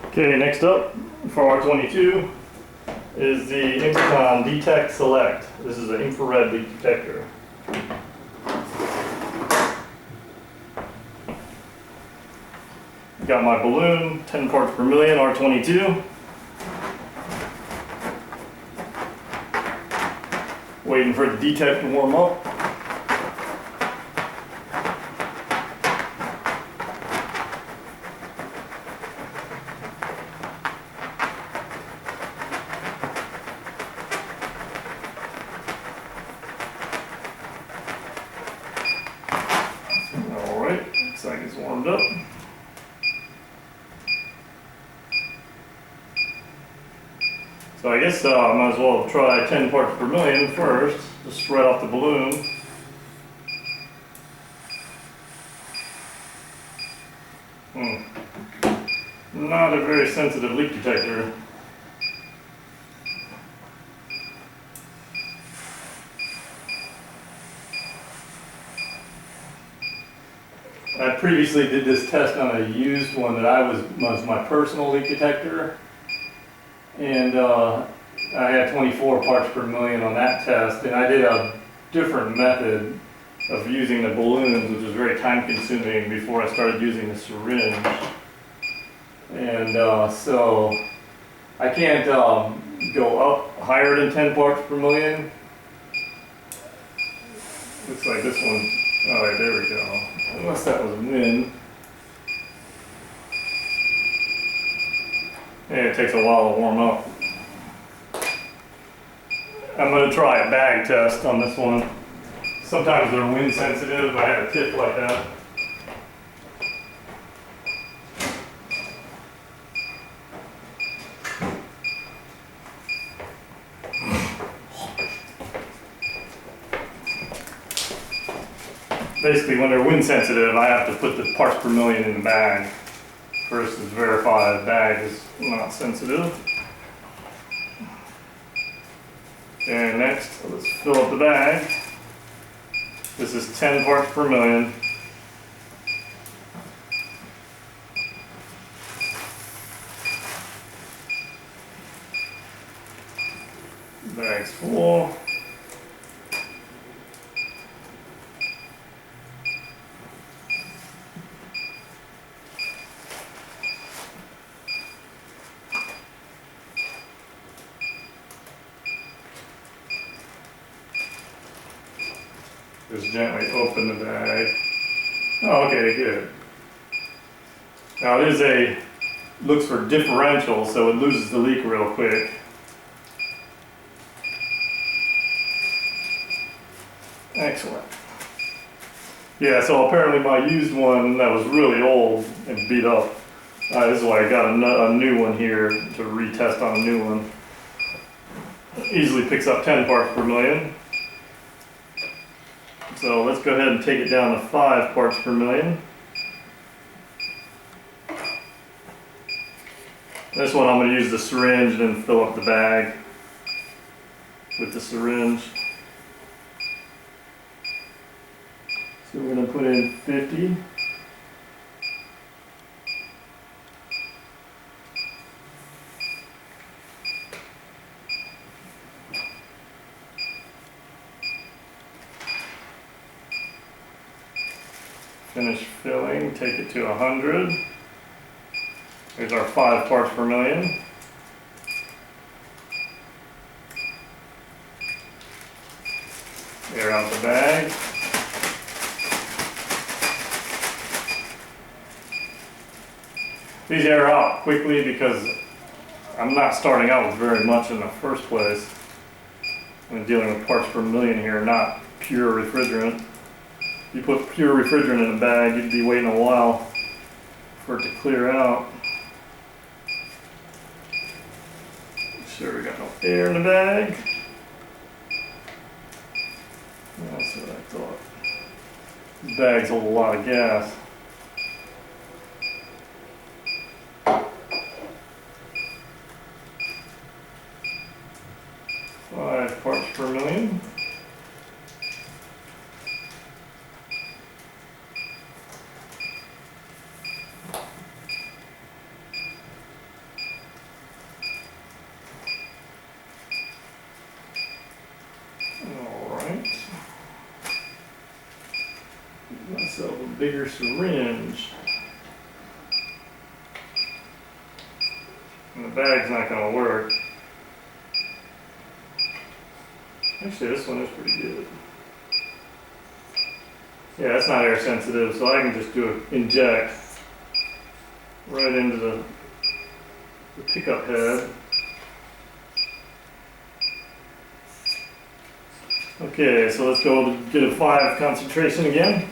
Okay, next up for R22 is the Inficon DTek Select. This is an infrared leak detector. Got my balloon, 10 parts per million, R22. Waiting for the DTek to warm up. Alright, looks like it's warmed up. So I guess I might as well try 10 parts per million first, just right off the balloon. Not a very sensitive leak detector. I previously did this test on a used one that was my personal leak detector. And I had 24 parts per million on that test, and I did a different method of using the balloons, which was very time consuming before I started using the syringe. And so I can't go up higher than 10 parts per million. Looks like this one, alright, there we go. Unless that was wind. Yeah, it takes a while to warm up. I'm going to try a bag test on this one. Sometimes they're wind sensitive. I had a tip like that. Basically, when they're wind sensitive, I have to put the parts per million in the bag. First is verify the bag is not sensitive. And next, let's fill up the bag. This is 10 parts per million. Bag's full. Just gently open the bag. Oh, okay, good. Now it looks for differential, so it loses the leak real quick. Excellent. Yeah, so apparently my used one that was really old and beat up. This is why I got a new one here to retest on a new one. Easily picks up 10 parts per million. So let's go ahead and take it down to 5 parts per million. This one I'm going to use the syringe and then fill up the bag with the syringe. So we're going to put in 50. Finish filling, take it to 100. Here's our 5 parts per million. Air out the bag. These air out quickly because I'm not starting out with very much in the first place. I'm dealing with parts per million here, not pure refrigerant. If you put pure refrigerant in a bag, you'd be waiting a while for it to clear out. Sure, we got no air in the bag. That's what I thought. These bags hold a lot of gas. Five parts per million. bigger syringe. And the bag's not going to work. Actually, this one is pretty good. Yeah, it's not air sensitive, so I can just do an inject right into the pickup head. Okay, so let's go get a 5 concentration again.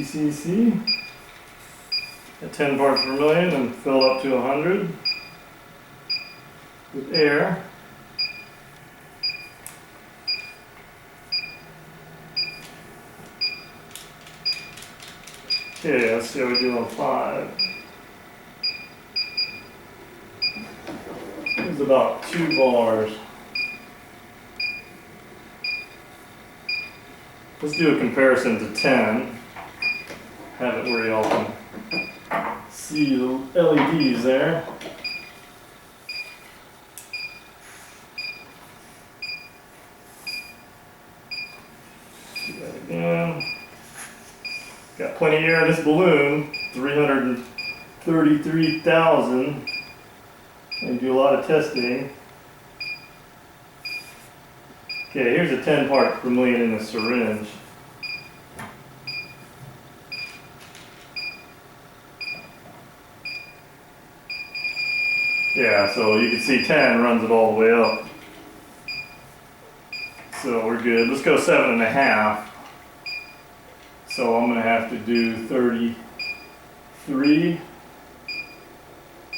cc at 10 parts per million and fill up to 100 with air. Okay, let's see how we do on 5. It's about 2 bars. Let's do a comparison to 10. Have it where y'all can see the LEDs there. Do that again. Got plenty of air in this balloon, 333,000. And do a lot of testing. Okay, here's a 10 part per million in the syringe. Yeah, so you can see 10 runs it all the way up. So we're good. Let's go 7.5. So I'm going to have to do 33.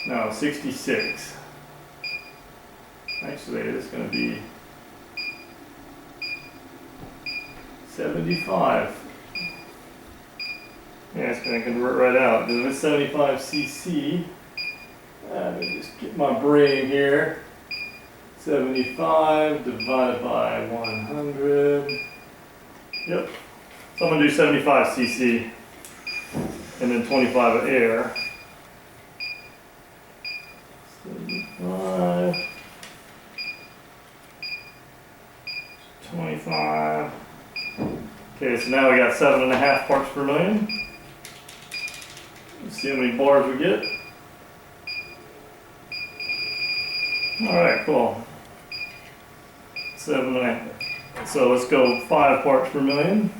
No, 66. Actually, it's going to be 75. Yeah, it's going to convert right out. Do this 75 cc. Let me just get my brain here. 75 divided by 100. Yep. So I'm going to do 75 cc and then 25 of air. 75, 25. Okay, so now we got 7.5 parts per million. Let's see how many bars we get. Alright, cool. 7.5. So let's go 5 parts per million.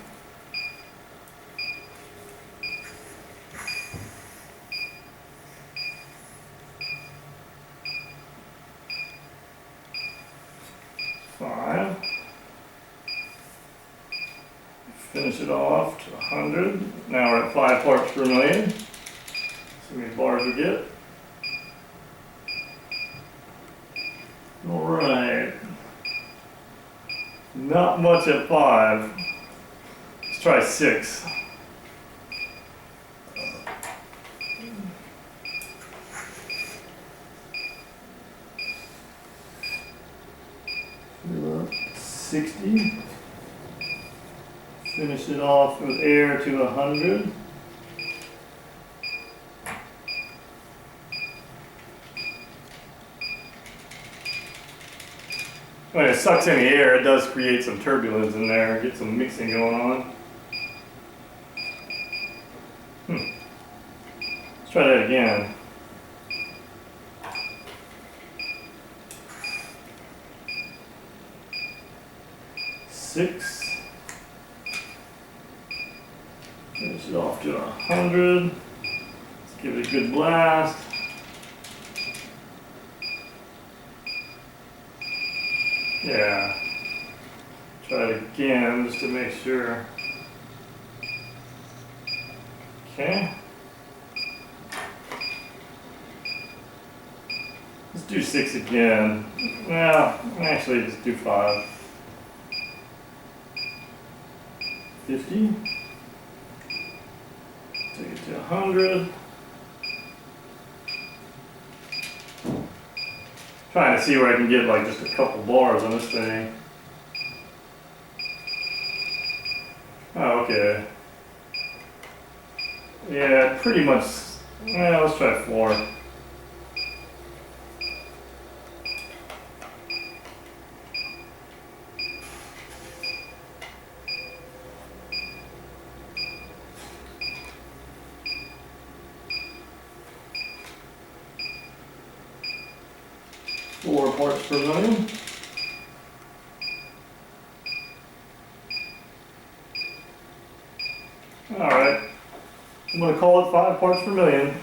Finish it off to 100. Now we're at 5 parts per million. See how many bars we get. Alright. Not much at 5. Let's try 6. Fill up 60. Finish it off with air to 100. When it sucks any air, it does create some turbulence in there, get some mixing going on. Let's try that again. Six. Finish it off to 100. Let's give it a good blast. Yeah. Try it again just to make sure. Okay. Let's do 6 again. Well, actually just do 5. 50. Take it to 100. Trying to see where I can get like just a couple bars on this thing. Oh, okay. Yeah, pretty much. Yeah, let's try 4. 4 parts per million. Alright, I'm going to call it 5 parts per million.